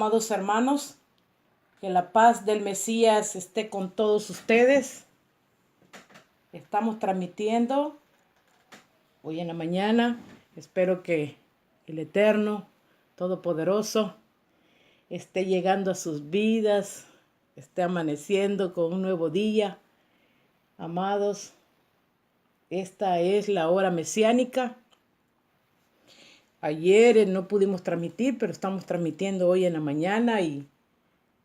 amados hermanos. Que la paz del Mesías esté con todos ustedes. Estamos transmitiendo hoy en la mañana. Espero que el Eterno, Todopoderoso, esté llegando a sus vidas, esté amaneciendo con un nuevo día. Amados, esta es la hora mesiánica. Ayer no pudimos transmitir, pero estamos transmitiendo hoy en la mañana y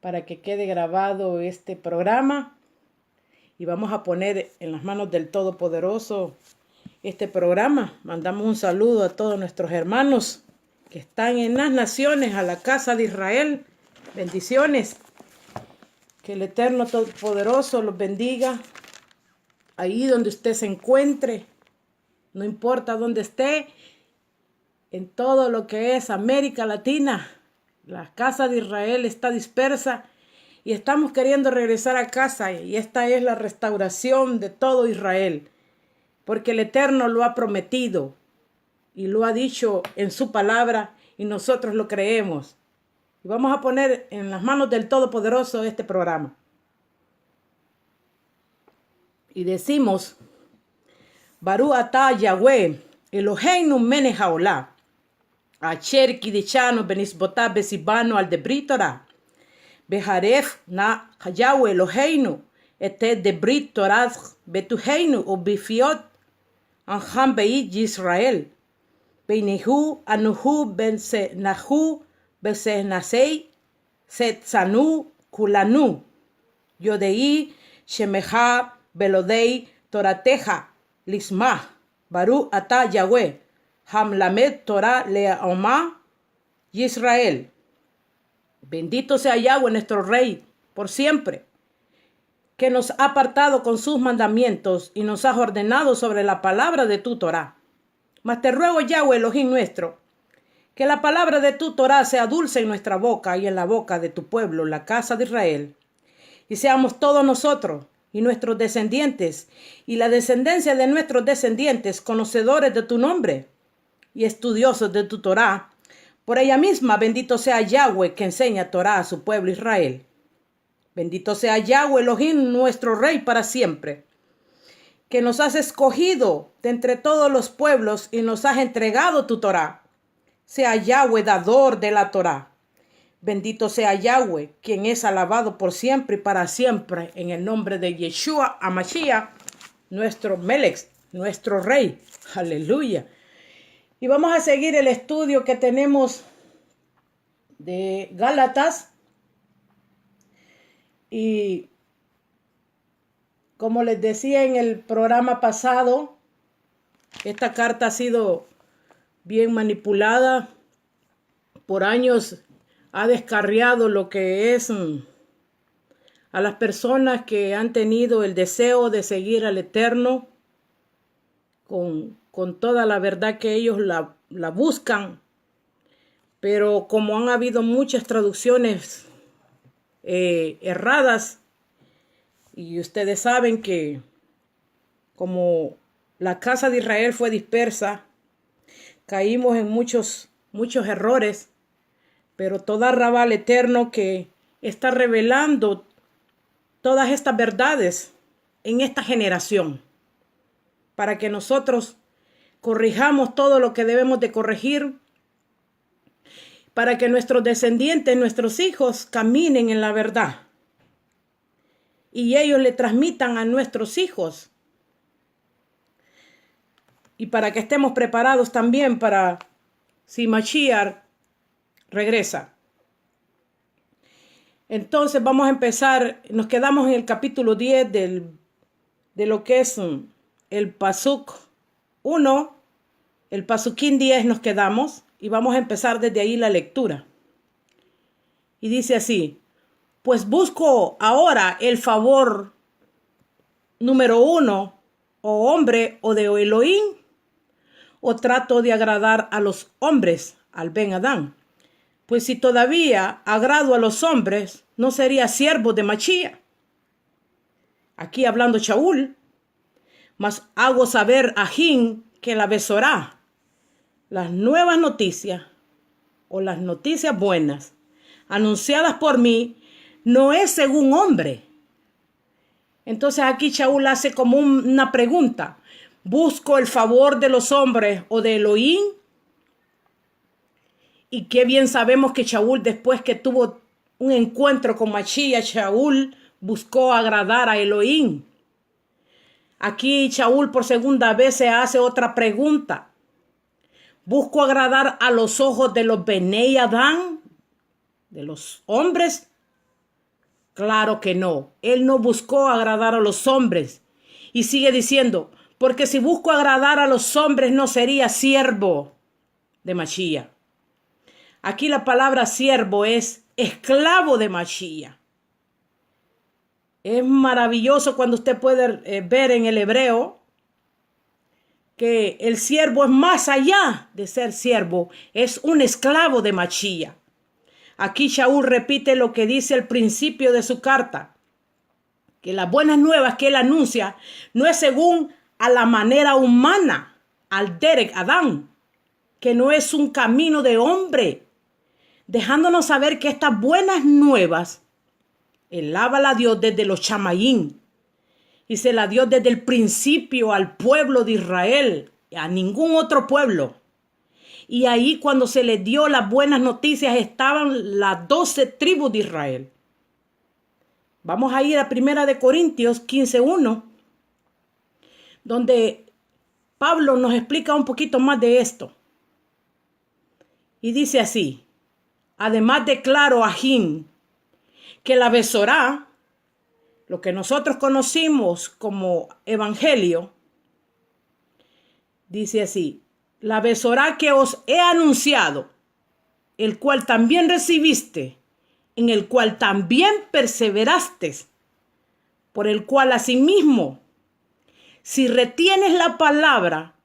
para que quede grabado este programa. Y vamos a poner en las manos del Todopoderoso este programa. Mandamos un saludo a todos nuestros hermanos que están en las naciones, a la casa de Israel. Bendiciones. Que el Eterno Todopoderoso los bendiga. Ahí donde usted se encuentre, no importa dónde esté, en todo lo que es América Latina, la casa de Israel está dispersa y estamos queriendo regresar a casa, y esta es la restauración de todo Israel, porque el Eterno lo ha prometido y lo ha dicho en su palabra y nosotros lo creemos. Y vamos a poner en las manos del Todopoderoso este programa. Y decimos: Baruch atah Yahweh, Eloheinu melech haolam, asher kideshanu benisbotav besibanu al debrit Torah, beharef na Yahweh Eloheinu, et debrit Torah betuheinu ubifiot anham beit Yisrael, beinehu anuhu bensenahu bensenasei setzanu kulanu, yodei shemeha belodei torateja lismah, Baruch atah Yahweh, hamlamed Torah leoma Yisrael. Bendito sea Yahweh nuestro Rey por siempre, que nos ha apartado con sus mandamientos y nos ha ordenado sobre la palabra de tu Torah. Mas te ruego, Yahweh Elohim nuestro, que la palabra de tu Torah sea dulce en nuestra boca y en la boca de tu pueblo, la casa de Israel, y seamos todos nosotros y nuestros descendientes y la descendencia de nuestros descendientes conocedores de tu nombre y estudiosos de tu Torah. Por ella misma, bendito sea Yahweh que enseña Torah a su pueblo Israel. Bendito sea Yahweh Elohim nuestro Rey para siempre, que nos has escogido de entre todos los pueblos y nos has entregado tu Torah. Sea Yahweh dador de la Torah. Bendito sea Yahweh, quien es alabado por siempre y para siempre, en el nombre de Yeshua HaMashiach, nuestro Melech, nuestro Rey. Aleluya. Y vamos a seguir el estudio que tenemos de Gálatas. Y como les decía en el programa pasado, esta carta ha sido bien manipulada. Por años ha descarriado lo que es a las personas que han tenido el deseo de seguir al Eterno con toda la verdad que ellos la buscan. Pero como han habido muchas traducciones erradas, y ustedes saben que como la casa de Israel fue dispersa, caímos en muchos errores, pero toda Rabá al Eterno que está revelando todas estas verdades en esta generación, para que nosotros corrijamos todo lo que debemos de corregir, para que nuestros descendientes, nuestros hijos, caminen en la verdad. Y ellos le transmitan a nuestros hijos. Y para que estemos preparados también para si Mashiach regresa. Entonces vamos a empezar. Nos quedamos en el capítulo 10 de lo que es el Pasuk 1. El Pasuquín 10 nos quedamos. Y vamos a empezar desde ahí la lectura. Y dice así: pues busco ahora el favor número 1, o hombre o de Elohim, o trato de agradar a los hombres, al Ben Adán. Pues si todavía agrado a los hombres, no sería siervo de Mashiach. Aquí hablando Shaul, mas hago saber a Jin que la Besorá, las nuevas noticias o las noticias buenas, anunciadas por mí, no es según hombre. Entonces aquí Shaul hace como una pregunta. ¿Busco el favor de los hombres o de Elohim? Y qué bien sabemos que Shaul, después que tuvo un encuentro con Mashiach, Shaul buscó agradar a Elohim. Aquí Shaul por segunda vez se hace otra pregunta. ¿Busco agradar a los ojos de los Benei Adán? ¿De los hombres? Claro que no. Él no buscó agradar a los hombres. Y sigue diciendo, porque si busco agradar a los hombres no sería siervo de Mashiach. Aquí la palabra siervo es esclavo de Mashiach. Es maravilloso cuando usted puede ver en el hebreo que el siervo es más allá de ser siervo, es un esclavo de Mashiach. Aquí Shaul repite lo que dice al principio de su carta, que las buenas nuevas que él anuncia no es según a la manera humana, al Derek Adán, que no es un camino de hombre, dejándonos saber que estas buenas nuevas, él la dio desde los chamayín y se la dio desde el principio al pueblo de Israel, a ningún otro pueblo. Y ahí cuando se les dio las buenas noticias estaban las 12 tribus de Israel. Vamos a ir a 1 Corintios 15:1, donde Pablo nos explica un poquito más de esto. Y dice así, además declaro a Jim que la Besorá, lo que nosotros conocimos como evangelio, dice así, la Besorá que os he anunciado, el cual también recibiste, en el cual también perseveraste, por el cual asimismo, si retienes la palabra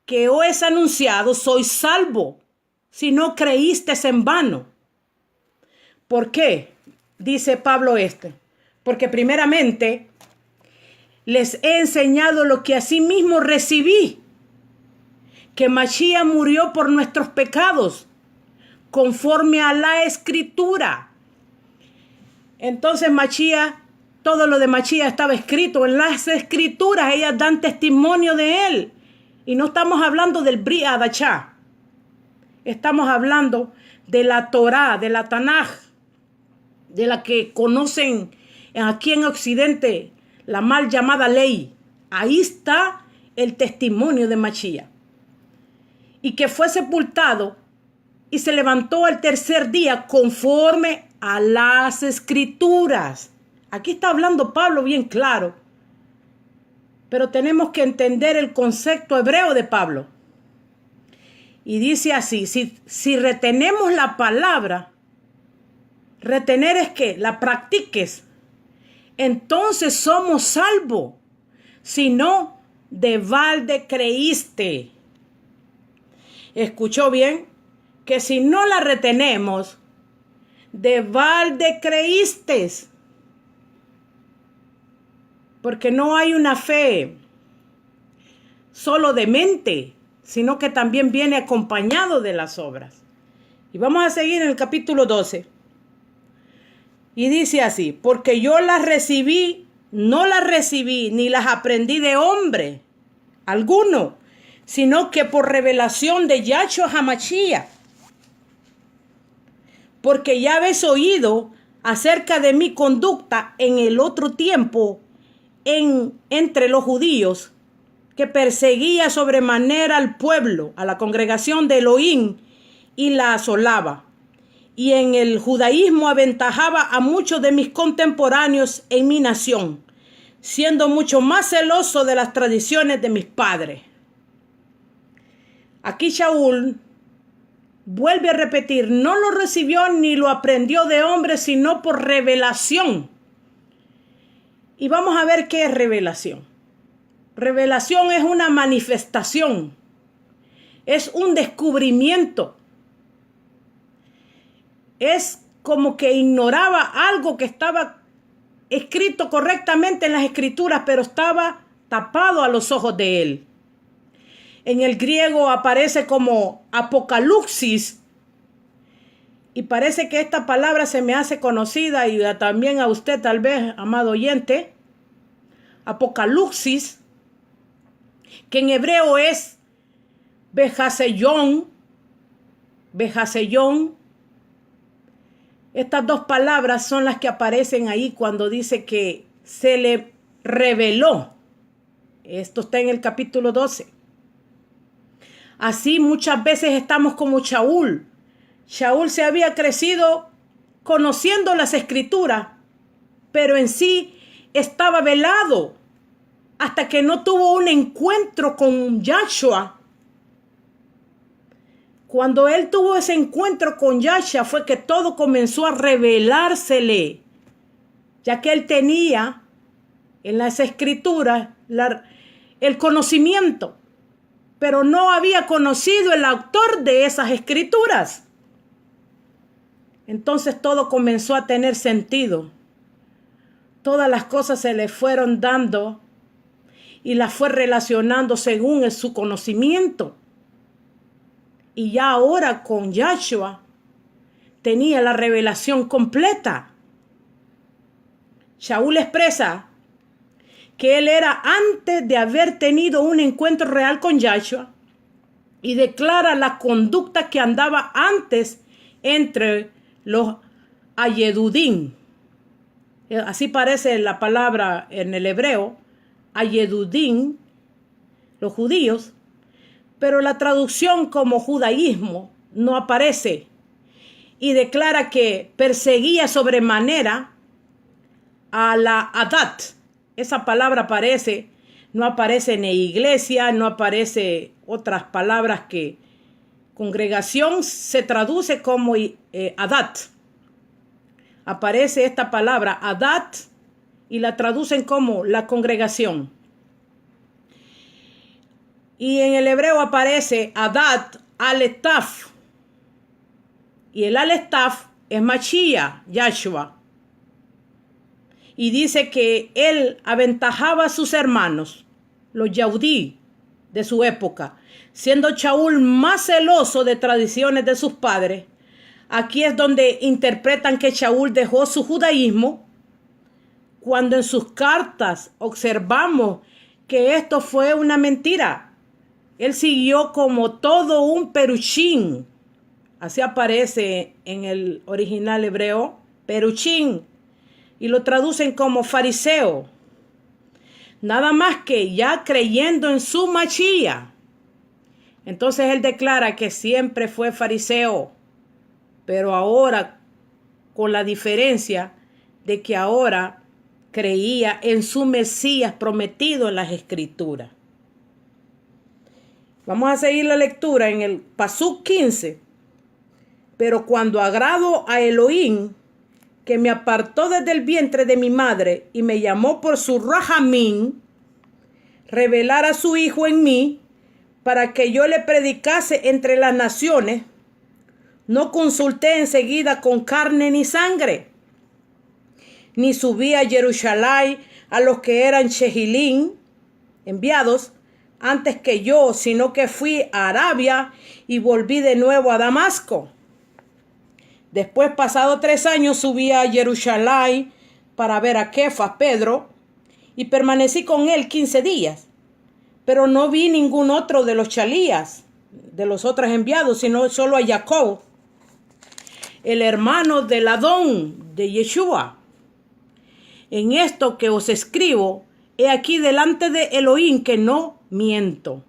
que os he anunciado, sois salvo, si no creíste en vano. ¿Por qué? Dice Pablo porque primeramente les he enseñado lo que asimismo recibí, que Mashiach murió por nuestros pecados, conforme a la Escritura. Entonces Mashiach, todo lo de Mashiach estaba escrito en las Escrituras, ellas dan testimonio de él. Y no estamos hablando del Brit Hadashah, estamos hablando de la Torá, de la Tanaj, de la que conocen aquí en Occidente la mal llamada ley. Ahí está el testimonio de Mashiach. Y que fue sepultado y se levantó al tercer día conforme a las Escrituras. Aquí está hablando Pablo bien claro. Pero tenemos que entender el concepto hebreo de Pablo. Y dice así, si retenemos la palabra, retener es que la practiques, entonces somos salvos. Si no, de balde creíste. ¿Escuchó bien? Que si no la retenemos, de balde creíste. Porque no hay una fe solo de mente, sino que también viene acompañado de las obras. Y vamos a seguir en el capítulo 12. Y dice así, porque yo las recibí, no las recibí, ni las aprendí de hombre alguno, sino que por revelación de Yahshua HaMashiach. Porque ya habéis oído acerca de mi conducta en el otro tiempo entre los judíos, que perseguía sobremanera al pueblo, a la congregación de Elohim, y la asolaba. Y en el judaísmo aventajaba a muchos de mis contemporáneos en mi nación, siendo mucho más celoso de las tradiciones de mis padres. Aquí Shaul vuelve a repetir, no lo recibió ni lo aprendió de hombre, sino por revelación. Y vamos a ver qué es revelación. Revelación es una manifestación, es un descubrimiento. Es como que ignoraba algo que estaba escrito correctamente en las Escrituras, pero estaba tapado a los ojos de él. En el griego aparece como apocalipsis Y parece que esta palabra se me hace conocida y también a usted tal vez, amado oyente. Apocalipsis, que en hebreo es Behaseyón. Estas dos palabras son las que aparecen ahí cuando dice que se le reveló. Esto está en el capítulo 12. Así muchas veces estamos como Shaul. Shaul se había crecido conociendo las escrituras, pero en sí estaba velado hasta que no tuvo un encuentro con Yahshua. Cuando él tuvo ese encuentro con Yahshua fue que todo comenzó a revelársele, ya que él tenía en las escrituras el conocimiento, pero no había conocido el autor de esas escrituras. Entonces todo comenzó a tener sentido. Todas las cosas se le fueron dando y las fue relacionando según su conocimiento. Y ya ahora con Yahshua tenía la revelación completa. Shaul expresa que él era antes de haber tenido un encuentro real con Yahshua y declara la conducta que andaba antes entre los Ayedudín. Así parece la palabra en el hebreo, Ayedudín, los judíos, pero la traducción como judaísmo no aparece y declara que perseguía sobremanera a la Adat. Esa palabra aparece, no aparece en la iglesia, no aparece otras palabras que congregación se traduce como Adat. Aparece esta palabra Adat y la traducen como la congregación. Y en el hebreo aparece Adat Aletaf. Y el Aletaf es Mashiach, Yahshua. Y dice que él aventajaba a sus hermanos, los Yahudí de su época, siendo Shaul más celoso de tradiciones de sus padres. Aquí es donde interpretan que Shaul dejó su judaísmo, cuando en sus cartas observamos que esto fue una mentira. Él siguió como todo un peruchín. Así aparece en el original hebreo, peruchín, y lo traducen como fariseo. Nada más que ya creyendo en su Mashiach. Entonces él declara que siempre fue fariseo, pero ahora con la diferencia de que ahora creía en su Mesías prometido en las Escrituras. Vamos a seguir la lectura en el Pasuk 15. Pero cuando agrado a Elohim, que me apartó desde el vientre de mi madre y me llamó por su Rahamín, revelar a su Hijo en mí, para que yo le predicase entre las naciones, no consulté enseguida con carne ni sangre, ni subí a Jerusalén a los que eran Shehilín, enviados, antes que yo, sino que fui a Arabia y volví de nuevo a Damasco. Después, pasado 3 años, subí a Jerusalén para ver a Kefas, Pedro, y permanecí con él 15 días. Pero no vi ningún otro de los chalías, de los otros enviados, sino solo a Jacob, el hermano del Adón de Yeshua. En esto que os escribo, he aquí delante de Elohim que no miento.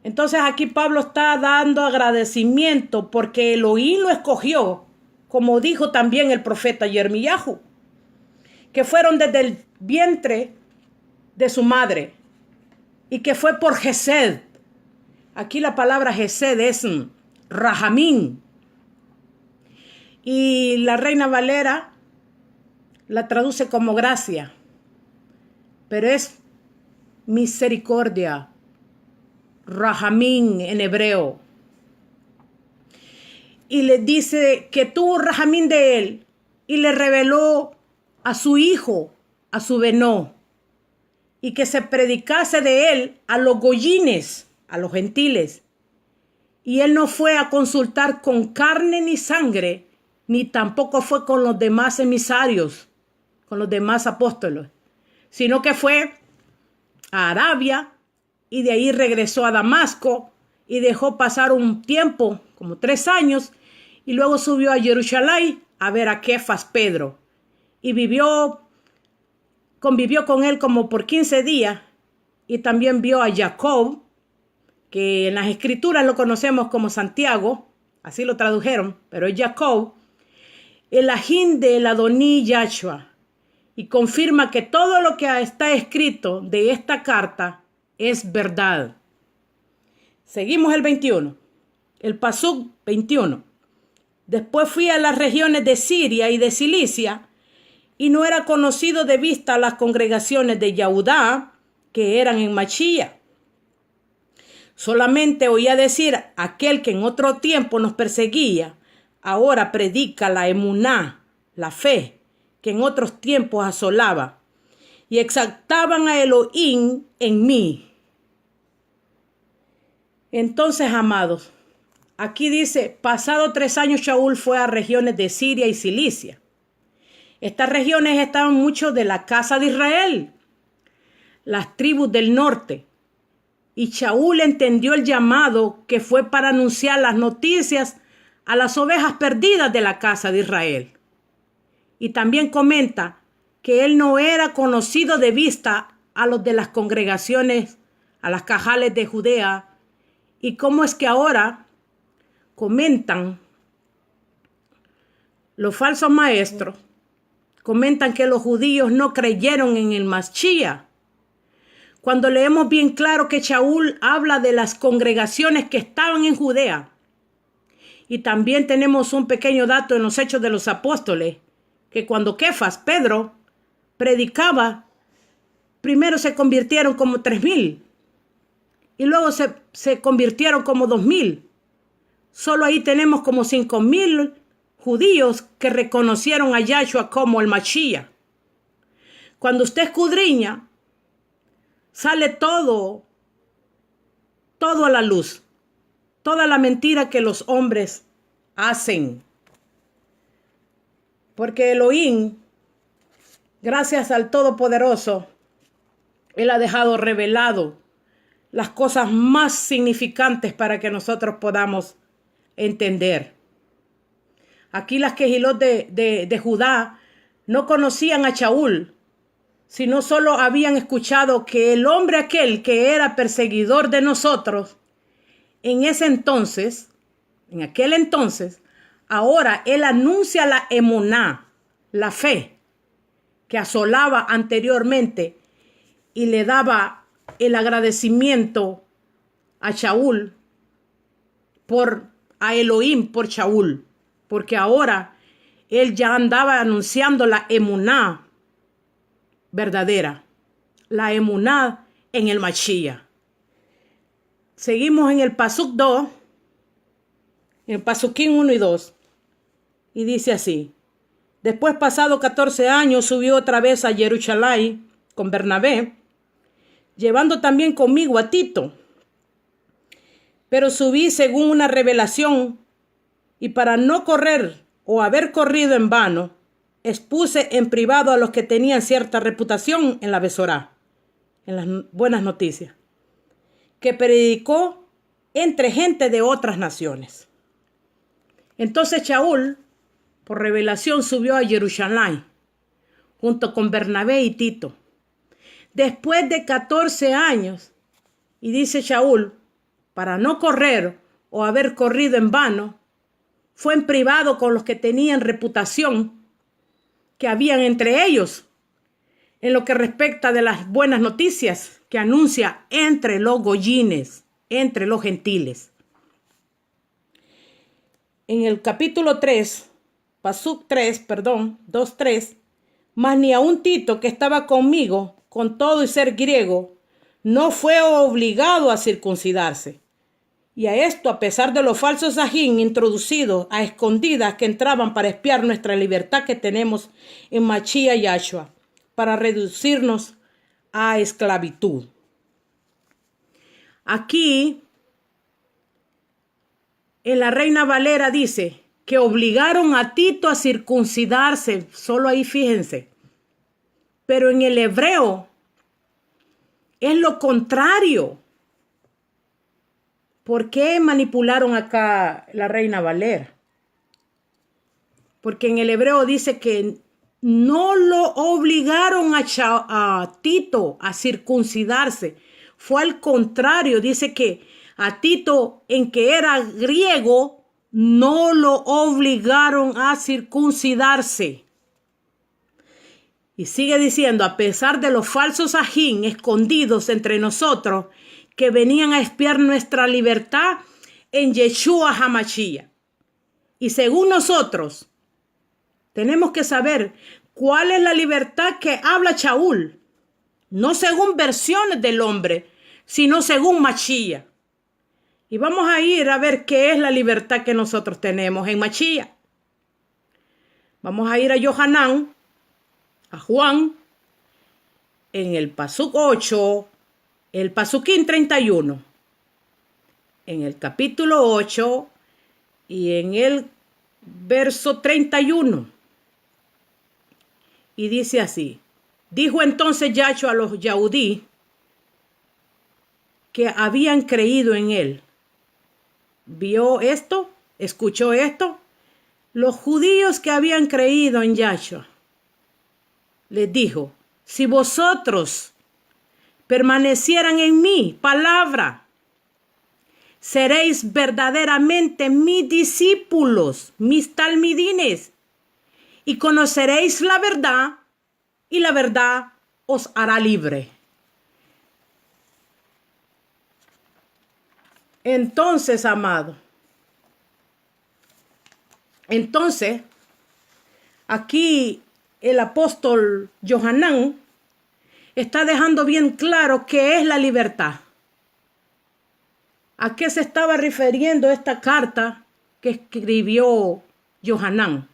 Entonces aquí Pablo está dando agradecimiento porque Elohim lo escogió, como dijo también el profeta Yirmiyahu, que fueron desde el vientre de su madre y que fue por Gesed. Aquí la palabra Gesed es Rahamín. Y la Reina Valera la traduce como gracia, pero es misericordia, Rahamín en hebreo. Y le dice que tuvo Rahamín de él y le reveló a su hijo, a su Benó, y que se predicase de él a los goyines, a los gentiles, Y él no fue a consultar con carne ni sangre, ni tampoco fue con los demás emisarios, con los demás apóstoles, sino que fue a Arabia y de ahí regresó a Damasco y dejó pasar un tiempo, como 3 años, y luego subió a Jerusalén a ver a Kefas Pedro y convivió con él como por 15 días y también vio a Jacob, que en las escrituras lo conocemos como Santiago, así lo tradujeron, pero es Jacob, el ajín del Adoní Yahshua, y confirma que todo lo que está escrito de esta carta es verdad. Seguimos el 21, el Pasuk 21. Después fui a las regiones de Siria y de Cilicia, y no era conocido de vista las congregaciones de Yahudá, que eran en Machía. Solamente oía decir, aquel que en otro tiempo nos perseguía, ahora predica la emuná, la fe, que en otros tiempos asolaba, y exaltaban a Elohim en mí. Entonces, amados, aquí dice, pasado 3 años Shaul fue a regiones de Siria y Cilicia. Estas regiones estaban muchos de la casa de Israel, las tribus del norte. Y Shaul entendió el llamado que fue para anunciar las noticias a las ovejas perdidas de la casa de Israel. Y también comenta que él no era conocido de vista a los de las congregaciones, a las cajales de Judea. Y cómo es que ahora comentan los falsos maestros, comentan que los judíos no creyeron en el Mashiach. Cuando leemos bien claro que Shaul habla de las congregaciones que estaban en Judea. Y también tenemos un pequeño dato en los Hechos de los Apóstoles, que cuando Kefas, Pedro, predicaba, primero se convirtieron como 3,000 y luego se convirtieron como 2,000. Solo ahí tenemos como 5,000 judíos que reconocieron a Yahshua como el Mashiach. Cuando usted escudriña, sale todo a la luz, toda la mentira que los hombres hacen. Porque Elohim, gracias al Todopoderoso, Él ha dejado revelado las cosas más significantes para que nosotros podamos entender. Aquí las quejilot de Judá no conocían a Shaul, sino solo habían escuchado que el hombre aquel que era perseguidor de nosotros, en aquel entonces, ahora él anuncia la emuná, la fe, que asolaba anteriormente y le daba el agradecimiento a Shaul a Elohim por Shaul, porque ahora él ya andaba anunciando la emuná verdadera, la emuná en el Mashiach. Seguimos en el Pasuk 2, en el Pasukim 1 y 2, y dice así: después, pasado 14 años, subió otra vez a Jerusalén con Bernabé, llevando también conmigo a Tito. Pero subí según una revelación, y para no correr o haber corrido en vano, expuse en privado a los que tenían cierta reputación en la Besorá, en las buenas noticias, que predicó entre gente de otras naciones. Entonces Shaul, por revelación, subió a Jerusalén, junto con Bernabé y Tito, después de 14 años, y dice Shaul, para no correr o haber corrido en vano, fue en privado con los que tenían reputación que habían entre ellos, en lo que respecta de las buenas noticias que anuncia entre los goyines, entre los gentiles. En el capítulo 3, Pasuk 2:3, mas ni aun Tito, que estaba conmigo, con todo y ser griego, no fue obligado a circuncidarse. Y a esto, a pesar de los falsos ajín introducidos a escondidas que entraban para espiar nuestra libertad que tenemos en Mashiach Yahshua, para reducirnos a esclavitud. Aquí En la Reina Valera dice que obligaron a Tito a circuncidarse. Solo ahí fíjense. Pero en el hebreo es lo contrario. ¿Por qué manipularon acá la Reina Valera? Porque en el hebreo dice que no lo obligaron a Tito a circuncidarse. Fue al contrario. Dice que a Tito, en que era griego, no lo obligaron a circuncidarse. Y sigue diciendo, a pesar de los falsos ajín escondidos entre nosotros, que venían a espiar nuestra libertad en Yeshua HaMashiach. Y según nosotros, tenemos que saber cuál es la libertad que habla Shaul. No según versiones del hombre, sino según Mashiach. Y vamos a ir a ver qué es la libertad que nosotros tenemos en Mashiach. Vamos a ir a Yohanan, a Juan, en el Pasuk 8, el Pasuquín 31. En el capítulo 8 y en el verso 31. Y dice así: dijo entonces Yahshua a los Yahudí que habían creído en él. ¿Vio esto? ¿Escuchó esto? Los judíos que habían creído en Yahshua, les dijo: si vosotros permanecieran en mi palabra, seréis verdaderamente mis discípulos, mis talmidines, y conoceréis la verdad, y la verdad os hará libre. Entonces, amado, aquí el apóstol Yohanan está dejando bien claro qué es la libertad. ¿A qué se estaba refiriendo esta carta que escribió Yohanan?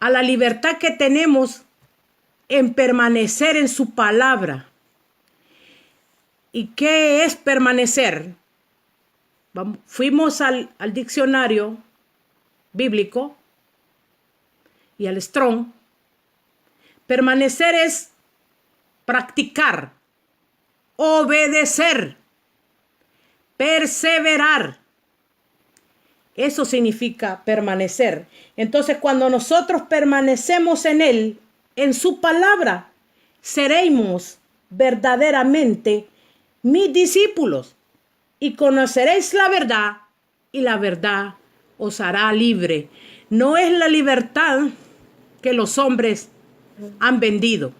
A la libertad que tenemos en permanecer en su palabra. ¿Y qué es permanecer? Fuimos al diccionario bíblico y al Strong. Permanecer es practicar, obedecer, perseverar. Eso significa permanecer. Entonces, cuando nosotros permanecemos en Él, en su palabra, seremos verdaderamente mis discípulos, y conoceréis la verdad, y la verdad os hará libre. No es la libertad que los hombres han vendido.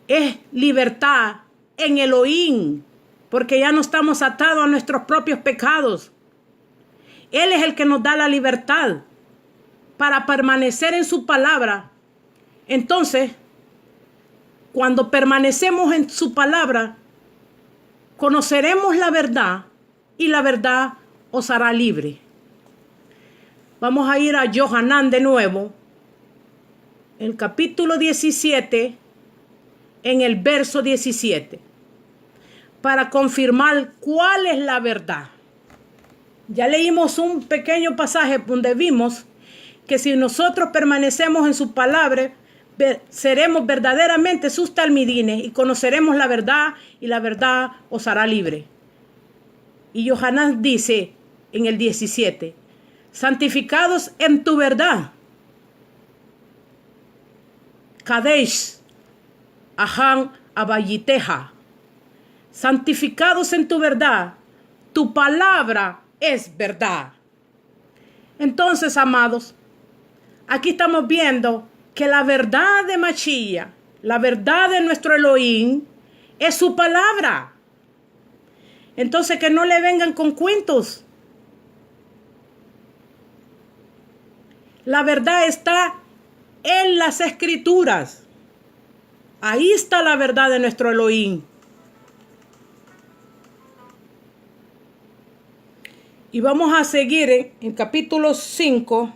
Es libertad en Elohim, porque ya no estamos atados a nuestros propios pecados. Él es el que nos da la libertad para permanecer en su palabra. Entonces, cuando permanecemos en su palabra, conoceremos la verdad, y la verdad os hará libre. Vamos a ir a Yohanan de nuevo, el capítulo 17, en el verso 17, para confirmar cuál es la verdad. Ya leímos un pequeño pasaje donde vimos que si nosotros permanecemos en su palabra, seremos verdaderamente sus talmidines y conoceremos la verdad, y la verdad os hará libre. Y Yohanan dice en el 17: santificados en tu verdad. Kadesh Ahan Abayiteja. Santificados en tu verdad. Tu palabra es verdad. Entonces, amados, aquí estamos viendo que la verdad de Mashiach, la verdad de nuestro Elohim, es su palabra. Entonces, que no le vengan con cuentos. La verdad está en las Escrituras. Ahí está la verdad de nuestro Elohim. Y vamos a seguir en capítulo 5.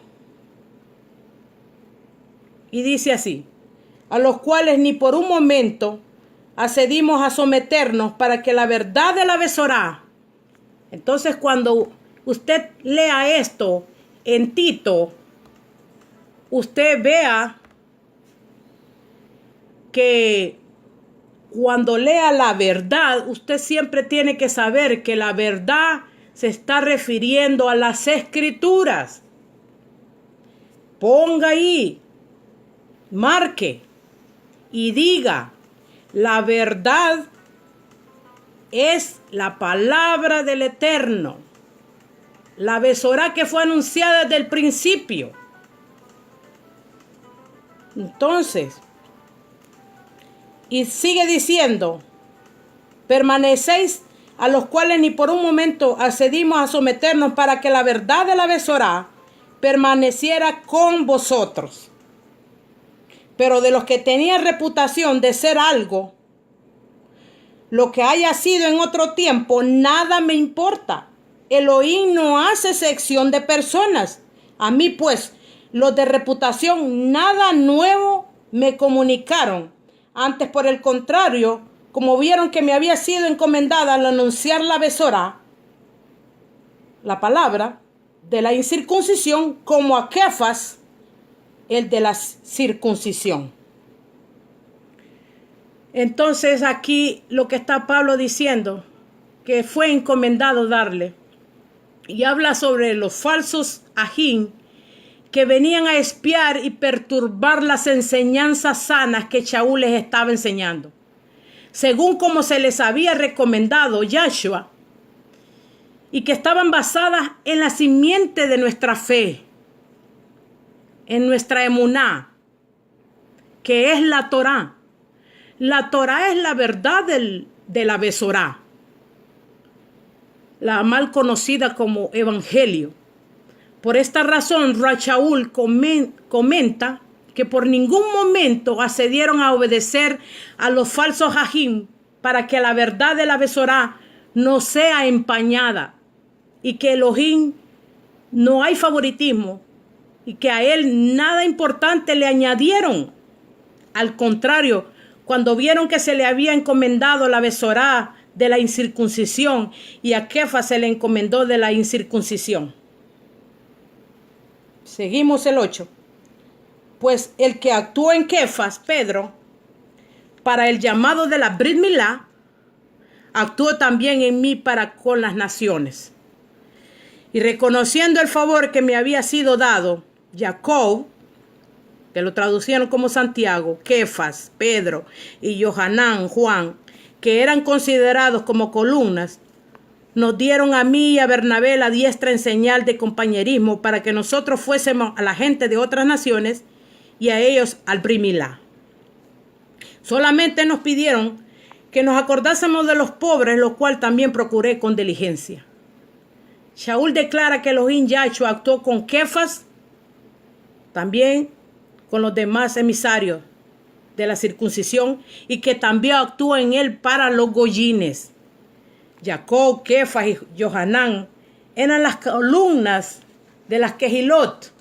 Y dice así: a los cuales ni por un momento accedimos a someternos, para que la verdad de la Besorá Entonces, cuando usted lea esto en Tito, usted vea que cuando lea la verdad, usted siempre tiene que saber que la verdad se está refiriendo a las Escrituras. Ponga ahí, marque y diga, la verdad es la palabra del Eterno, la Besorá que fue anunciada desde el principio. Entonces, y sigue diciendo, permanecéis, a los cuales ni por un momento accedimos a someternos para que la verdad de la Besorá permaneciera con vosotros. Pero de los que tenían reputación de ser algo, lo que haya sido en otro tiempo, nada me importa. Elohim no hace sección de personas. A mí, pues, los de reputación, nada nuevo me comunicaron. Antes, por el contrario, como vieron que me había sido encomendada al anunciar la Besorá, la palabra de la incircuncisión, como a Kefas, el de la circuncisión. Entonces aquí lo que está Pablo diciendo, que fue encomendado darle, y habla sobre los falsos ajín que venían a espiar y perturbar las enseñanzas sanas que Shaul les estaba enseñando, según como se les había recomendado Yahshua, y que estaban basadas en la simiente de nuestra fe, en nuestra emuná, que es la Torá. La Torá es la verdad de la Besorá, la mal conocida como Evangelio. Por esta razón, Shaul comenta que por ningún momento accedieron a obedecer a los falsos hajim para que la verdad de la Besorá no sea empañada, y que Elohim no hay favoritismo, y que a él nada importante le añadieron. Al contrario, cuando vieron que se le había encomendado la Besorá de la incircuncisión, y a Kefas se le encomendó de la incircuncisión. Seguimos el 8. Pues el que actuó en Kefas, Pedro, para el llamado de la Brit Milá, actuó también en mí para con las naciones. Y reconociendo el favor que me había sido dado, Jacob, que lo traducieron como Santiago, Kefas, Pedro y Johanán, Juan, que eran considerados como columnas, nos dieron a mí y a Bernabé la diestra en señal de compañerismo para que nosotros fuésemos a la gente de otras naciones y a ellos al Brit Milá. Solamente nos pidieron que nos acordásemos de los pobres, lo cual también procuré con diligencia. Shaul declara que Elohim Yahshua actuó con Kefas, también con los demás emisarios de la circuncisión, y que también actuó en él para los goyines. Jacob, Kefas y Johanán eran las columnas de las Kehilot.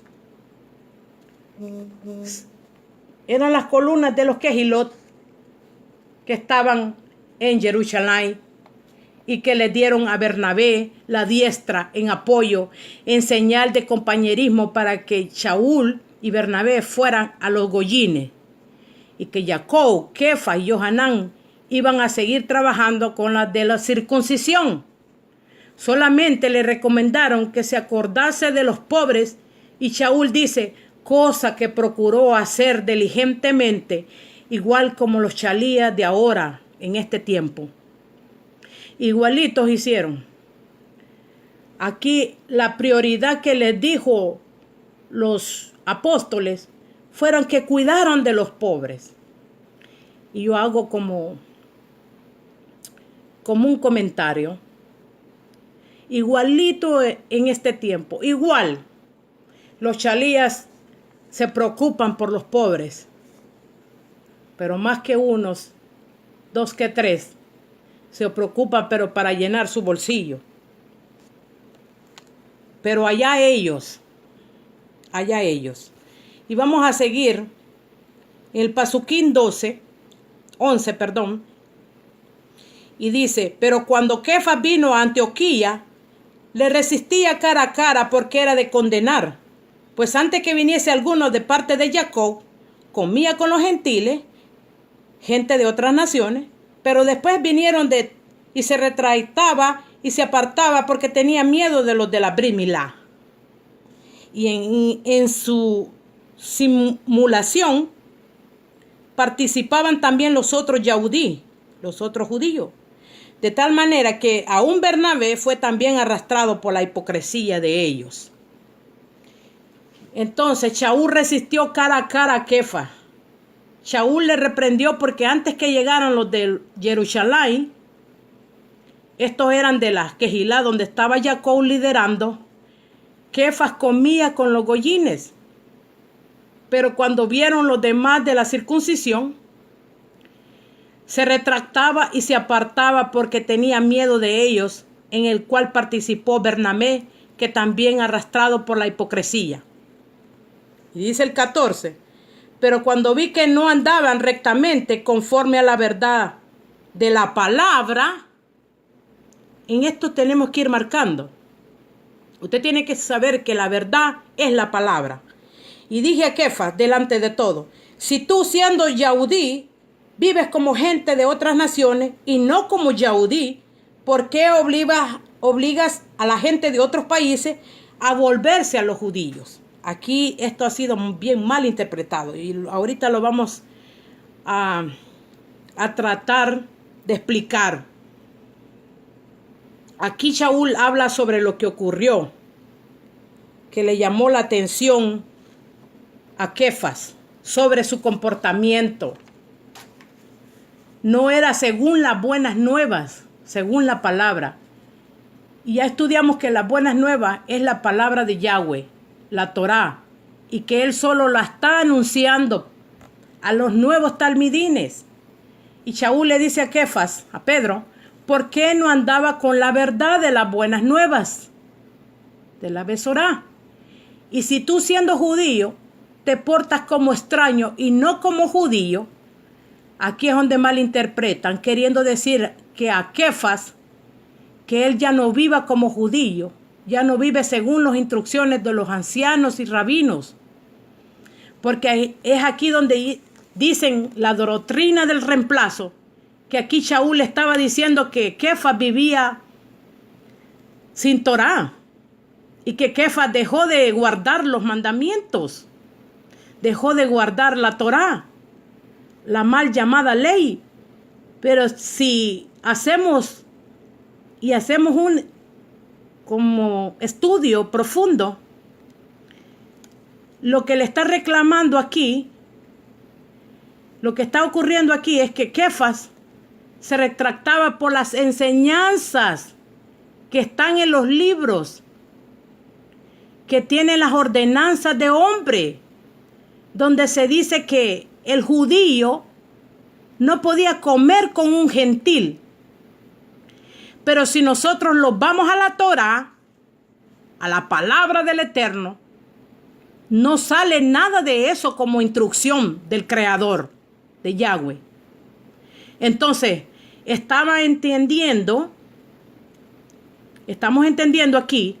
Eran las columnas de los Kehilot que estaban en Jerusalén, y que le dieron a Bernabé la diestra en apoyo, en señal de compañerismo, para que Shaul y Bernabé fueran a los goyines, y que Jacob, Kefas y Johanán iban a seguir trabajando con la de la circuncisión. Solamente le recomendaron que se acordase de los pobres, y Shaul dice, cosa que procuró hacer diligentemente, igual como los chalías de ahora en este tiempo. Igualitos hicieron. Aquí la prioridad que les dijo los apóstoles fueron que cuidaron de los pobres. Y yo hago como un comentario. Igualito en este tiempo. Igual los chalías se preocupan por los pobres. Pero más que unos, 2 que 3, se preocupan, pero para llenar su bolsillo. Pero allá ellos. Y vamos a seguir el Pasuquín 11, y dice, pero cuando Kefas vino a Antioquía, le resistía cara a cara porque era de condenar, pues antes que viniese alguno de parte de Jacob, comía con los gentiles, gente de otras naciones, pero después vinieron y se retractaba y se apartaba porque tenía miedo de los de la Brit Milá. Y en su simulación participaban también los otros yaudí, los otros judíos. De tal manera que aún Bernabé fue también arrastrado por la hipocresía de ellos. Entonces Shaul resistió cara a cara a Kefas. Shaul le reprendió porque antes que llegaran los de Jerusalén, estos eran de las Quejilá donde estaba Jacob liderando, Kefas comía con los goyines. Pero cuando vieron los demás de la circuncisión, se retractaba y se apartaba porque tenía miedo de ellos, en el cual participó Bernabé, que también arrastrado por la hipocresía. Y dice el 14, pero cuando vi que no andaban rectamente conforme a la verdad de la palabra, en esto tenemos que ir marcando. Usted tiene que saber que la verdad es la palabra. Y dije a Kefas delante de todo, si tú siendo yaudí, vives como gente de otras naciones y no como yaudí, ¿por qué obligas a la gente de otros países a volverse a los judíos? Aquí esto ha sido bien mal interpretado y ahorita lo vamos a tratar de explicar. Aquí Shaul habla sobre lo que ocurrió, que le llamó la atención a Kefas sobre su comportamiento. No era según las buenas nuevas, según la palabra. Y ya estudiamos que las buenas nuevas es la palabra de Yahweh, la Torá, y que él solo la está anunciando a los nuevos talmidines. Y Shaul le dice a Kefas, a Pedro, ¿por qué no andaba con la verdad de las buenas nuevas? De la Besorá. Y si tú siendo judío te portas como extraño y no como judío, aquí es donde malinterpretan, queriendo decir que a Kefas, que él ya no viva como judío, ya no vive según las instrucciones de los ancianos y rabinos. Porque es aquí donde dicen la doctrina del reemplazo, que aquí Shaul estaba diciendo que Kefas vivía sin Torá y que Kefas dejó de guardar los mandamientos, dejó de guardar la Torá, la mal llamada ley. Pero si hacemos un como estudio profundo, lo que le está reclamando aquí, lo que está ocurriendo aquí es que Kefas se retractaba por las enseñanzas que están en los libros, que tienen las ordenanzas de hombre, donde se dice que el judío no podía comer con un gentil. Pero si nosotros los vamos a la Torá, a la palabra del Eterno, no sale nada de eso como instrucción del Creador, de Yahweh. Entonces, estamos entendiendo aquí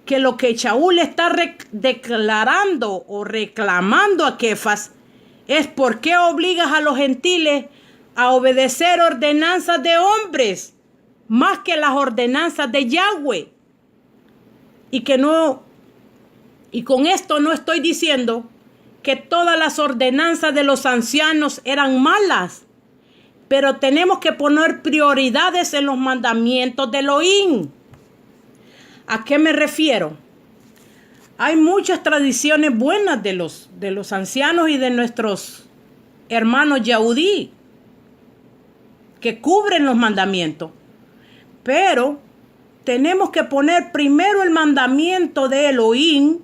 que lo que Shaul está declarando o reclamando a Kefas es por qué obligas a los gentiles a obedecer ordenanzas de hombres más que las ordenanzas de Yahweh. Y con esto no estoy diciendo que todas las ordenanzas de los ancianos eran malas, pero tenemos que poner prioridades en los mandamientos de Elohim. ¿A qué me refiero? Hay muchas tradiciones buenas de los ancianos y de nuestros hermanos yaudí que cubren los mandamientos. Pero tenemos que poner primero el mandamiento de Elohim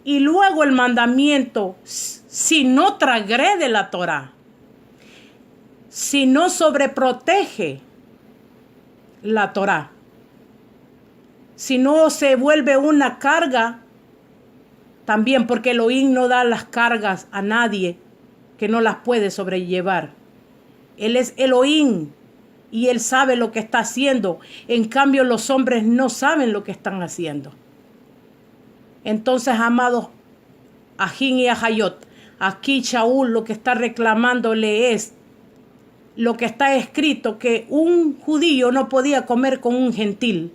y luego el mandamiento, si no transgrede la Torá, si no sobreprotege la Torá, si no se vuelve una carga también, porque Elohim no da las cargas a nadie que no las puede sobrellevar. Él es Elohim, y él sabe lo que está haciendo. En cambio, los hombres no saben lo que están haciendo. Entonces, amados, Ajín y Ajayot, aquí Shaul lo que está reclamándole es lo que está escrito, que un judío no podía comer con un gentil.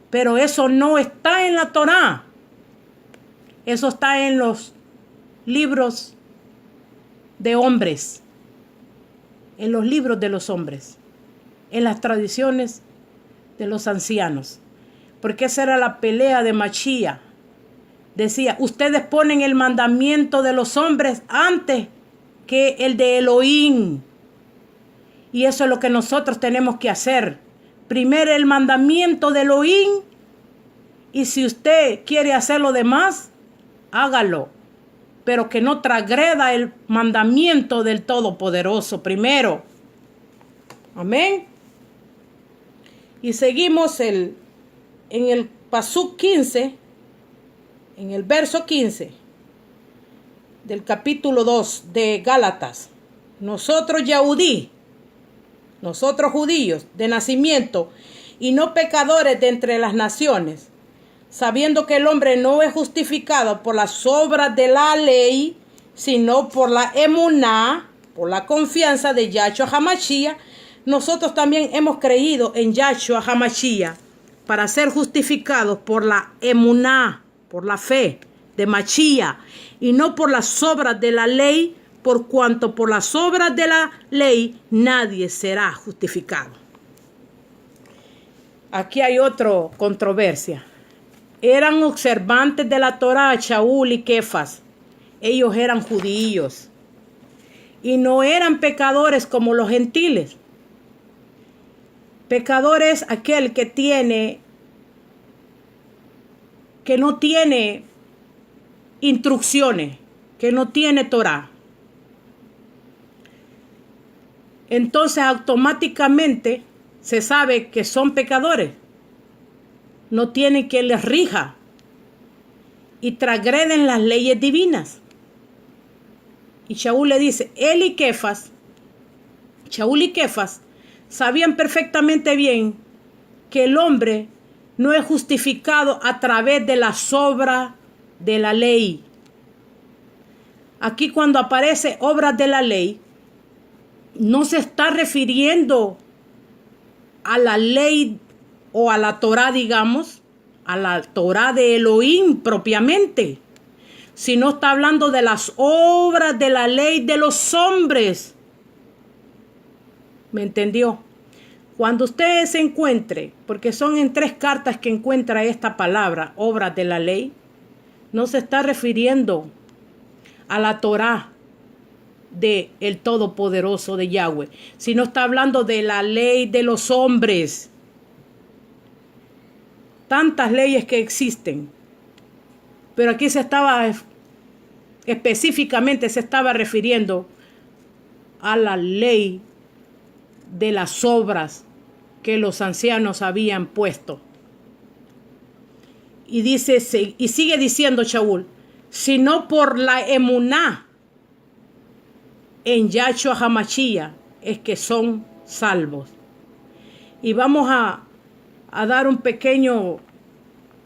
Pero eso no está en la Torá. Eso está en los libros de hombres. En los libros de los hombres. En las tradiciones de los ancianos. Porque esa era la pelea de Machía. Decía, ustedes ponen el mandamiento de los hombres antes que el de Elohim. Y eso es lo que nosotros tenemos que hacer. Primero el mandamiento de Elohim. Y si usted quiere hacer lo demás, hágalo. Pero que no transgreda el mandamiento del Todopoderoso primero. Amén. Y seguimos en el Pasuk 15. En el verso 15 del capítulo 2 de Gálatas. Nosotros Yahudí, nosotros judíos de nacimiento y no pecadores de entre las naciones, sabiendo que el hombre no es justificado por las obras de la ley, sino por la emuná, por la confianza de Yahshua HaMashiach, nosotros también hemos creído en Yahshua HaMashiach para ser justificados por la emuná, por la fe de Mashiach, y no por las obras de la ley, por cuanto por las obras de la ley nadie será justificado. Aquí hay otra controversia. Eran observantes de la Torá Shaul y Kefas. Ellos eran judíos y no eran pecadores como los gentiles. Pecador es aquel que no tiene instrucciones, que no tiene Torá. Entonces automáticamente se sabe que son pecadores. No tienen quien les rija y transgreden las leyes divinas. Y Shaul le dice, Shaul y Kefas sabían perfectamente bien que el hombre no es justificado a través de las obras de la ley. Aquí cuando aparece obras de la ley, no se está refiriendo a la ley o a la Torá, digamos, a la Torá de Elohim propiamente, sino está hablando de las obras de la ley de los hombres. ¿Me entendió? Cuando usted se encuentre, porque son en 3 cartas que encuentra esta palabra, obras de la ley, no se está refiriendo a la Torá de el Todopoderoso de Yahweh, sino está hablando de la ley de los hombres. Tantas leyes que existen, pero aquí específicamente se estaba refiriendo a la ley de las obras que los ancianos habían puesto. Y dice, y sigue diciendo Shaul, sino por la emuná en Yahshua HaMashiach es que son salvos. Y vamos a dar un pequeño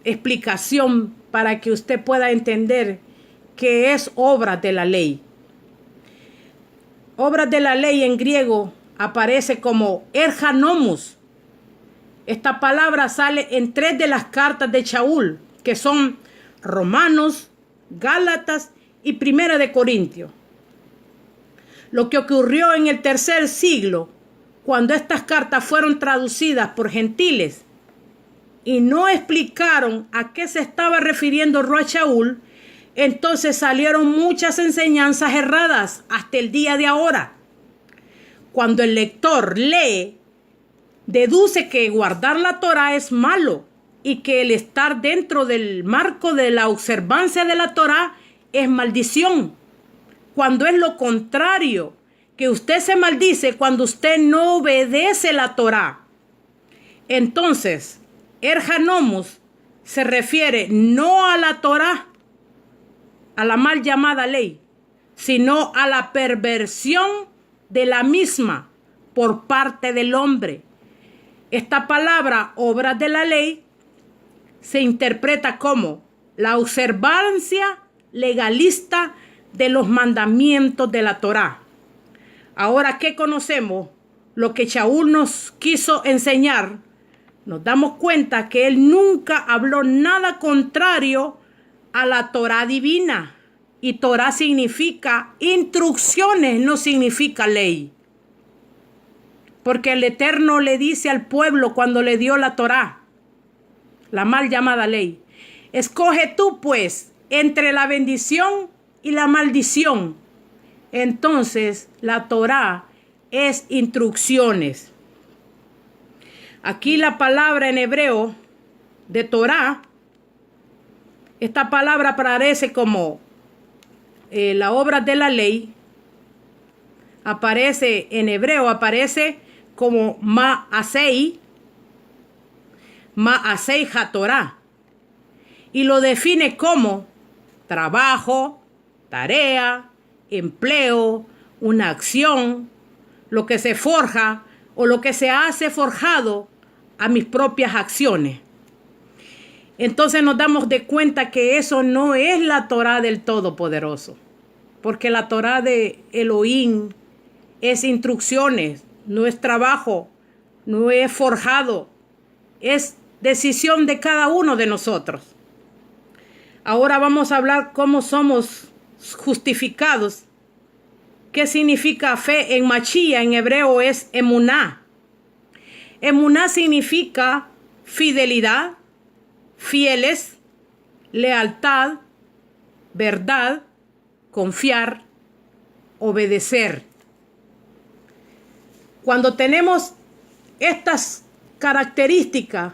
explicación para que usted pueda entender qué es obras de la ley. Obras de la ley en griego aparece como erjanomus. Esta palabra sale en 3 de las cartas de Shaul, que son Romanos, Gálatas y Primera de Corintios. Lo que ocurrió en el 3er siglo, cuando estas cartas fueron traducidas por gentiles y no explicaron a qué se estaba refiriendo Ruach Shaul, entonces salieron muchas enseñanzas erradas hasta el día de ahora. Cuando el lector lee, deduce que guardar la Torá es malo y que el estar dentro del marco de la observancia de la Torá es maldición, cuando es lo contrario, que usted se maldice cuando usted no obedece la Torá. Entonces, erjanomus se refiere no a la Torá, a la mal llamada ley, sino a la perversión de la misma por parte del hombre, Esta palabra, obras de la ley, se interpreta como la observancia legalista de los mandamientos de la Torá. Ahora que conocemos lo que Shaul nos quiso enseñar, nos damos cuenta que él nunca habló nada contrario a la Torá divina. Y Torá significa instrucciones, no significa ley. Porque el Eterno le dice al pueblo cuando le dio la Torá, la mal llamada ley: escoge tú pues entre la bendición y la maldición. Entonces la Torá es instrucciones. Aquí la palabra en hebreo de Torá, esta palabra aparece como la obra de la ley. Aparece en hebreo, aparece como Ma'asei HaTorá, y lo define como trabajo, tarea, empleo, una acción, lo que se forja o lo que se hace forjado a mis propias acciones. Entonces nos damos de cuenta que eso no es la Torá del Todopoderoso, porque la Torá de Elohim es instrucciones, no es trabajo, no es forjado, es decisión de cada uno de nosotros. Ahora vamos a hablar cómo somos justificados. ¿Qué significa fe en Mashiach? En hebreo es emuná. Emuná significa fidelidad, fieles, lealtad, verdad, confiar, obedecer. Cuando tenemos estas características,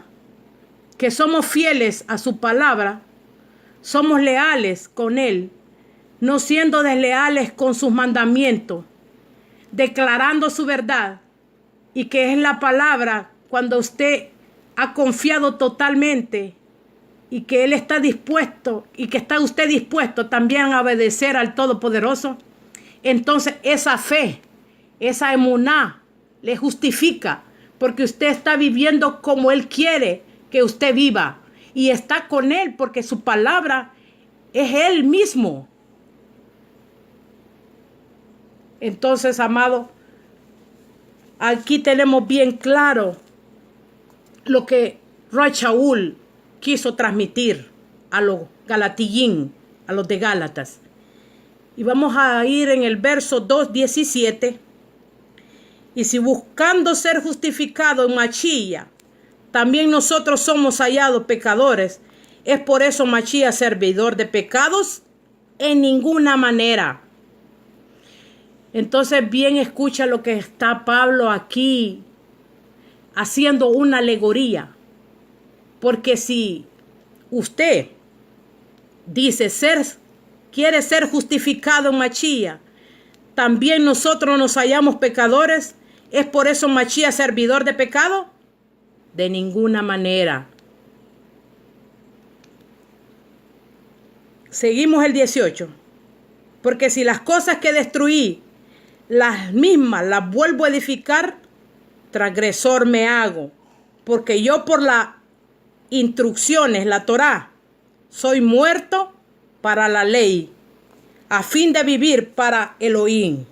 que somos fieles a su palabra, somos leales con Él, no siendo desleales con sus mandamientos, declarando su verdad, y que es la palabra cuando usted ha confiado totalmente y que Él está dispuesto y que está usted dispuesto también a obedecer al Todopoderoso, entonces esa fe, esa emuná le justifica, porque usted está viviendo como Él quiere que usted viva y está con Él porque su palabra es Él mismo. Entonces, amado, aquí tenemos bien claro lo que Rey Shaul quiso transmitir a los galatillín, a los de Gálatas. Y vamos a ir en el verso 2:17. Y si buscando ser justificado en Mashiach, también nosotros somos hallados pecadores, ¿es por eso Mashiach servidor de pecados? En ninguna manera. Entonces bien escucha lo que está Pablo aquí haciendo una alegoría. Porque si usted dice quiere ser justificado en Mashiach, también nosotros nos hallamos pecadores, ¿es por eso Mashiach servidor de pecado? De ninguna manera. Seguimos el 18. Porque si las cosas que destruí, las mismas las vuelvo a edificar, transgresor me hago. Porque yo por las instrucciones, la Torá, soy muerto para la ley, a fin de vivir para Elohim.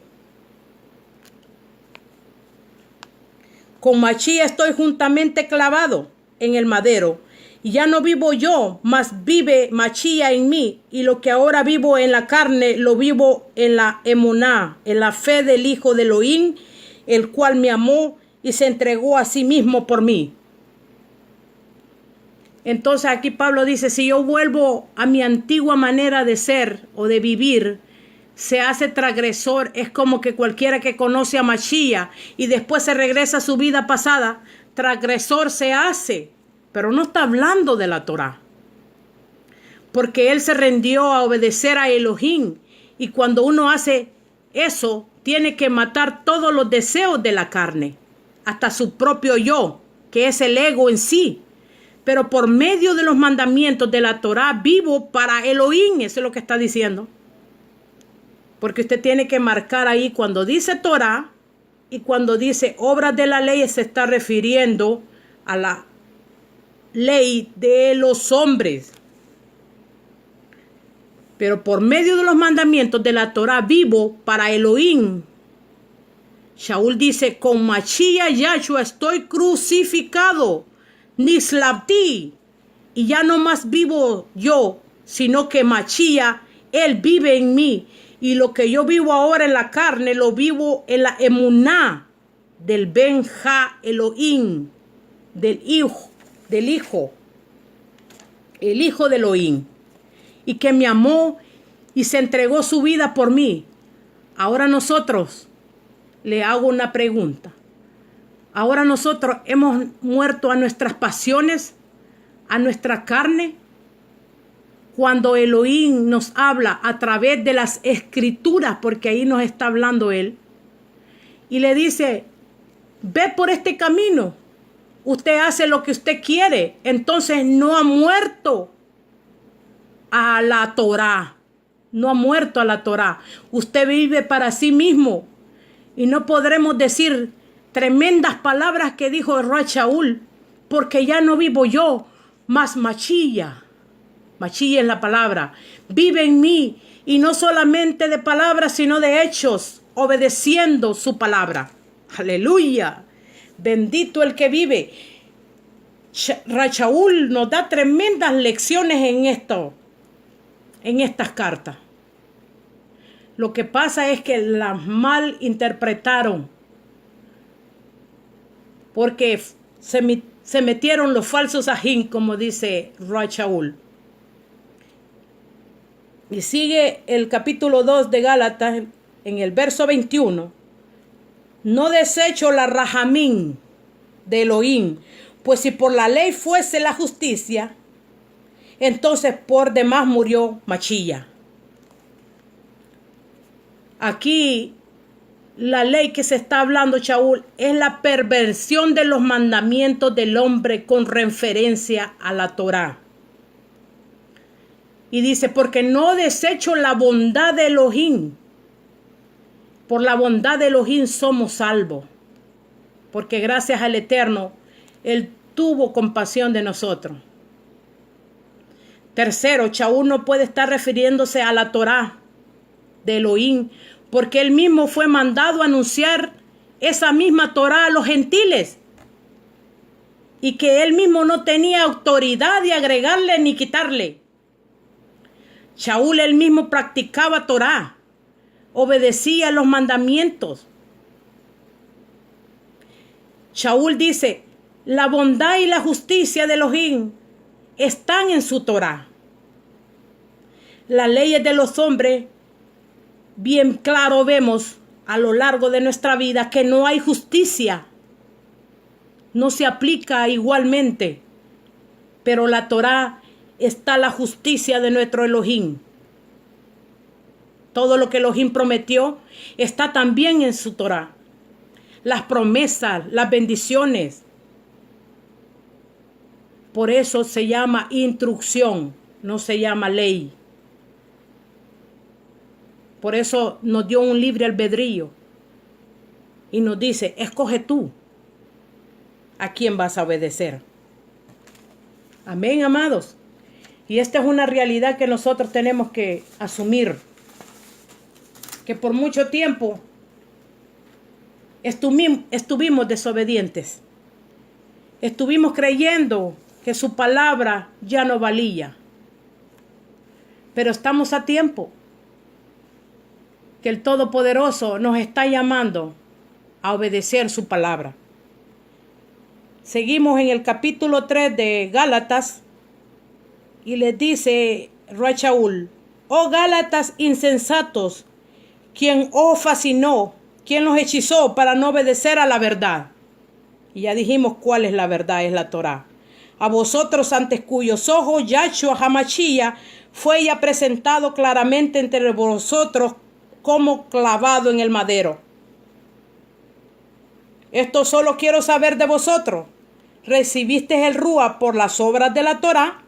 Con Mashiach estoy juntamente clavado en el madero, y ya no vivo yo, mas vive Mashiach en mí, y lo que ahora vivo en la carne, lo vivo en la emuná, en la fe del Hijo de Elohim, el cual me amó y se entregó a sí mismo por mí. Entonces aquí Pablo dice, si yo vuelvo a mi antigua manera de ser o de vivir, se hace transgresor. Es como que cualquiera que conoce a Mashiach y después se regresa a su vida pasada, transgresor se hace. Pero no está hablando de la Torá. Porque él se rindió a obedecer a Elohim. Y cuando uno hace eso, tiene que matar todos los deseos de la carne, hasta su propio yo, que es el ego en sí. Pero por medio de los mandamientos de la Torá vivo para Elohim, eso es lo que está diciendo. Porque usted tiene que marcar ahí cuando dice Torá y cuando dice obras de la ley, se está refiriendo a la ley de los hombres. Pero por medio de los mandamientos de la Torah vivo para Elohim. Shaul dice, con Mashiach Yahshua estoy crucificado, Nislavti, y ya no más vivo yo, sino que Mashiach, él vive en mí. Y lo que yo vivo ahora en la carne, lo vivo en la emuná del Ben Ha Elohim, del Hijo, el Hijo de Elohim, y que me amó y se entregó su vida por mí. Ahora nosotros, le hago una pregunta. Ahora nosotros hemos muerto a nuestras pasiones, a nuestra carne. Cuando Elohim nos habla a través de las escrituras, porque ahí nos está hablando Él, y le dice, ve por este camino, usted hace lo que usted quiere, entonces no ha muerto a la Torah, no ha muerto a la Torah. Usted vive para sí mismo, y no podremos decir tremendas palabras que dijo Shaul, porque ya no vivo yo, mas Mashiach. Mashiach es la palabra. Vive en mí, y no solamente de palabras, sino de hechos, obedeciendo su palabra. Aleluya. Bendito el que vive. Shaul nos da tremendas lecciones en estas cartas. Lo que pasa es que las mal interpretaron, porque se metieron los falsos ajín, como dice Shaul. Y sigue el capítulo 2 de Gálatas en el verso 21. No desecho la rajamín de Elohim, pues si por la ley fuese la justicia, entonces por demás murió Mashiach. Aquí la ley que se está hablando, Shaul, es la perversión de los mandamientos del hombre con referencia a la Torah. Y dice, porque no desecho la bondad de Elohim. Por la bondad de Elohim somos salvos. Porque gracias al Eterno, Él tuvo compasión de nosotros. Tercero, Shaul no puede estar refiriéndose a la Torah de Elohim, porque él mismo fue mandado a anunciar esa misma Torah a los gentiles, y que él mismo no tenía autoridad de agregarle ni quitarle. Shaul él mismo practicaba Torah, obedecía los mandamientos. Shaul dice, la bondad y la justicia de Elohim están en su Torah. Las leyes de los hombres, bien claro vemos a lo largo de nuestra vida que no hay justicia. No se aplica igualmente. Pero la Torah está la justicia de nuestro Elohim. Todo lo que Elohim prometió está también en su Torah. Las promesas, las bendiciones. Por eso se llama instrucción, no se llama ley. Por eso nos dio un libre albedrío. Y nos dice, escoge tú a quién vas a obedecer. Amén, amados. Y esta es una realidad que nosotros tenemos que asumir. Que por mucho tiempo estuvimos desobedientes. Estuvimos creyendo que su palabra ya no valía. Pero estamos a tiempo. Que el Todopoderoso nos está llamando a obedecer su palabra. Seguimos en el capítulo 3 de Gálatas y les dice Shaul, oh Gálatas insensatos, ¿quién os fascinó? ¿Quién los hechizó para no obedecer a la verdad? Y ya dijimos cuál es la verdad, es la Torah. A vosotros ante cuyos ojos Yahshua HaMashiach fue ya presentado claramente entre vosotros como clavado en el madero. Esto solo quiero saber de vosotros. ¿Recibisteis el Rúa por las obras de la Torah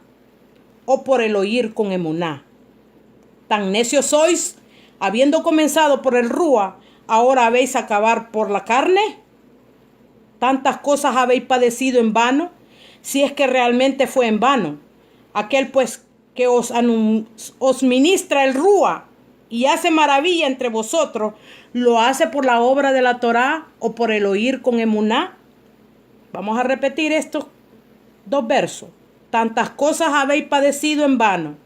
o por el oír con emuná? Tan necios sois, habiendo comenzado por el Rúa, ahora habéis acabar por la carne. tantas cosas habéis padecido en vano, si es que realmente fue en vano. Aquel pues que os ministra el Rúa y hace maravilla entre vosotros, ¿lo hace por la obra de la Torá o por el oír con emuná? Vamos a repetir estos dos versos. Tantas cosas habéis padecido en vano,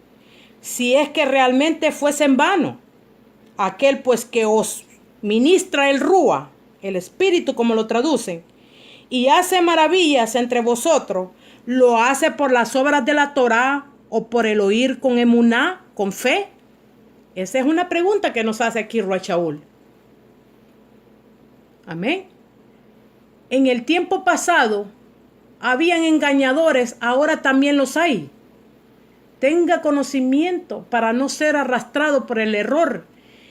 si es que realmente fuese en vano. Aquel pues que os ministra el Rúa, el Espíritu como lo traducen, y hace maravillas entre vosotros, ¿lo hace por las obras de la Torá o por el oír con emuná, con fe? Esa es una pregunta que nos hace aquí Ruach Shaul. Amén. En el tiempo pasado habían engañadores, ahora también los hay. Tenga conocimiento para no ser arrastrado por el error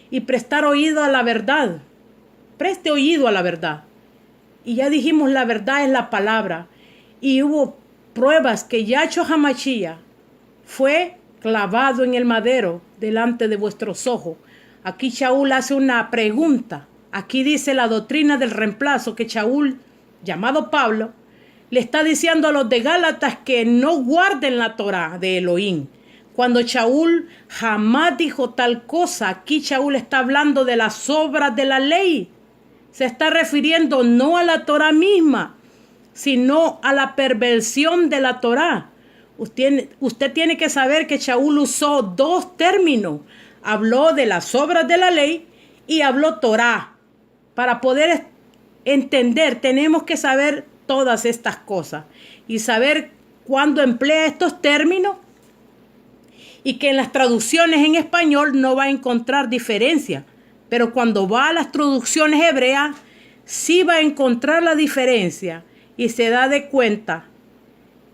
y prestar oído a la verdad. Preste oído a la verdad. Y ya dijimos, la verdad es la palabra. Y hubo pruebas que Yahshua HaMashiach fue clavado en el madero delante de vuestros ojos. Aquí Shaul hace una pregunta. Aquí dice la doctrina del reemplazo que Shaul, llamado Pablo, le está diciendo a los de Gálatas que no guarden la Torá de Elohim. Cuando Shaul jamás dijo tal cosa, aquí Shaul está hablando de las obras de la ley. Se está refiriendo no a la Torá misma, sino a la perversión de la Torá. Usted tiene que saber que Shaul usó dos términos. Habló de las obras de la ley y habló Torá. Para poder entender, tenemos que saber todas estas cosas y saber cuándo emplea estos términos, y que en las traducciones en español no va a encontrar diferencia, pero cuando va a las traducciones hebreas sí va a encontrar la diferencia y se da de cuenta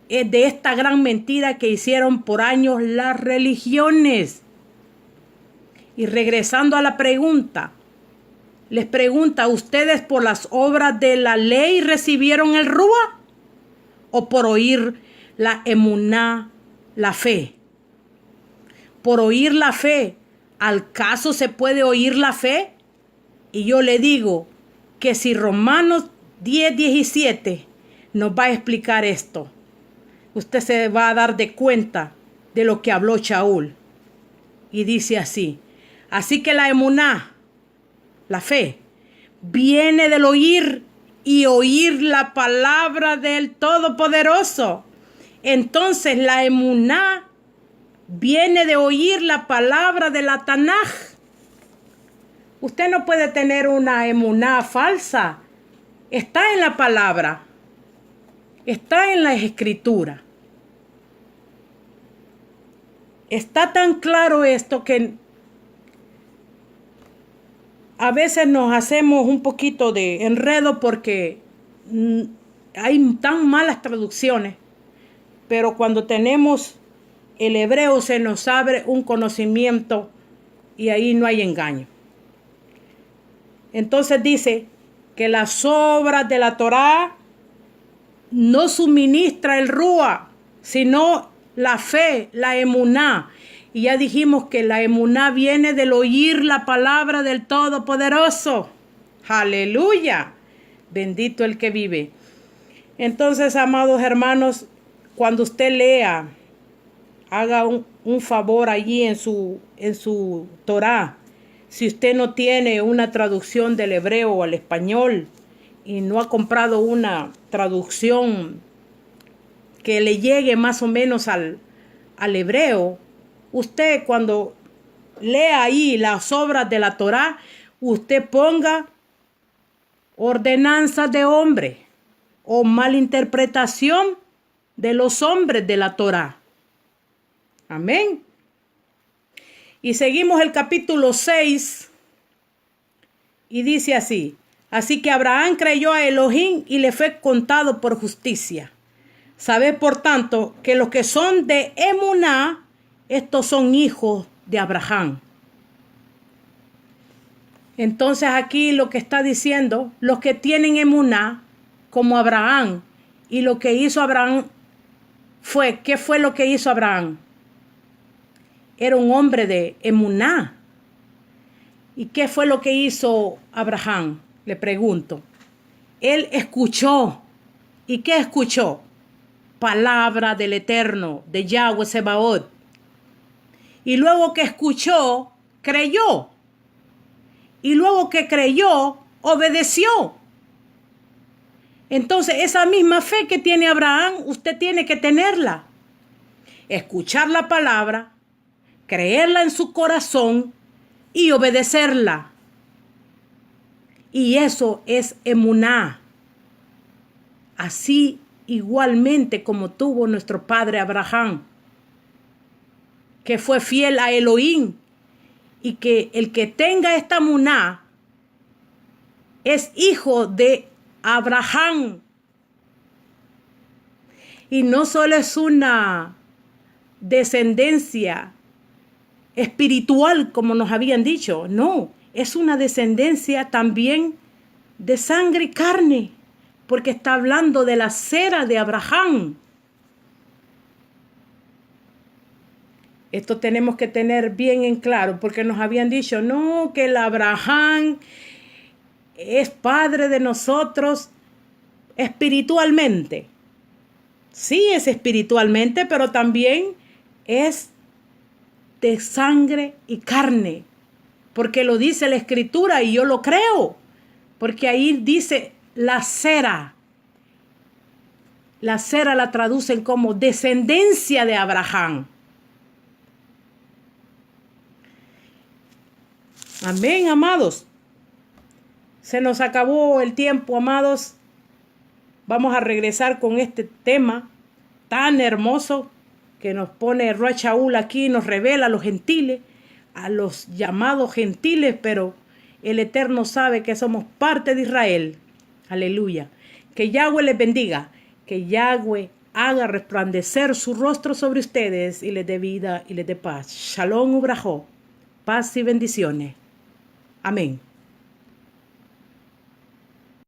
de esta gran mentira que hicieron por años las religiones. Y regresando a la pregunta, les pregunta, ¿ustedes por las obras de la ley recibieron el Rúa o por oír la emuná, la fe? Por oír la fe. ¿Al caso se puede oír la fe? Y yo le digo que si Romanos 10:17 nos va a explicar esto, usted se va a dar de cuenta de lo que habló Shaul. Y dice así: así que la emuná, la fe, viene del oír y oír la palabra del Todopoderoso. Entonces la emuná viene de oír la palabra de la Tanaj. Usted no puede tener una emuná falsa. Está en la palabra. Está en la escritura. Está tan claro esto que a veces nos hacemos un poquito de enredo porque hay tan malas traducciones. Pero cuando tenemos el hebreo se nos abre un conocimiento y ahí no hay engaño. Entonces dice que las obras de la Torá no suministra el Rúa, sino la fe, la emuná. Y ya dijimos que la emuná viene del oír la palabra del Todopoderoso. ¡Aleluya! Bendito el que vive. Entonces, amados hermanos, cuando usted lea, haga un favor allí en su Torá. Si usted no tiene una traducción del hebreo al español y no ha comprado una traducción que le llegue más o menos al hebreo, usted cuando lea ahí las obras de la Torá, usted ponga ordenanzas de hombre o malinterpretación de los hombres de la Torá. Amén. Y seguimos el capítulo 6 y dice así: así que Abraham creyó a Elohim y le fue contado por justicia. Sabed por tanto que los que son de emuná, estos son hijos de Abraham. Entonces aquí lo que está diciendo, los que tienen emuná como Abraham, y lo que hizo Abraham fue, ¿qué fue lo que hizo Abraham? Era un hombre de emuná. ¿Y qué fue lo que hizo Abraham? Le pregunto. Él escuchó. ¿Y qué escuchó? Palabra del Eterno, de Yahweh Sebaot. Y luego que escuchó, creyó. Y luego que creyó, obedeció. Entonces, esa misma fe que tiene Abraham, usted tiene que tenerla. Escuchar la palabra, creerla en su corazón y obedecerla. Y eso es emuná. Así igualmente como tuvo nuestro padre Abraham, que fue fiel a Elohim, y que el que tenga esta emuná es hijo de Abraham. Y no solo es una descendencia espiritual, como nos habían dicho, no, es una descendencia también de sangre y carne, porque está hablando de la cera de Abraham. Esto tenemos que tener bien en claro, porque nos habían dicho, no, que el Abraham es padre de nosotros espiritualmente. Sí, es espiritualmente, pero también es de sangre y carne, porque lo dice la Escritura y yo lo creo, porque ahí dice la cera. La cera la traducen como descendencia de Abraham. Amén, amados. Se nos acabó el tiempo, amados. Vamos a regresar con este tema tan hermoso que nos pone Rosh Shaul aquí, nos revela a los gentiles, a los llamados gentiles, pero el Eterno sabe que somos parte de Israel. Aleluya. Que Yahweh les bendiga, que Yahweh haga resplandecer su rostro sobre ustedes y les dé vida y les dé paz. Shalom ubrajó, paz y bendiciones. Amén.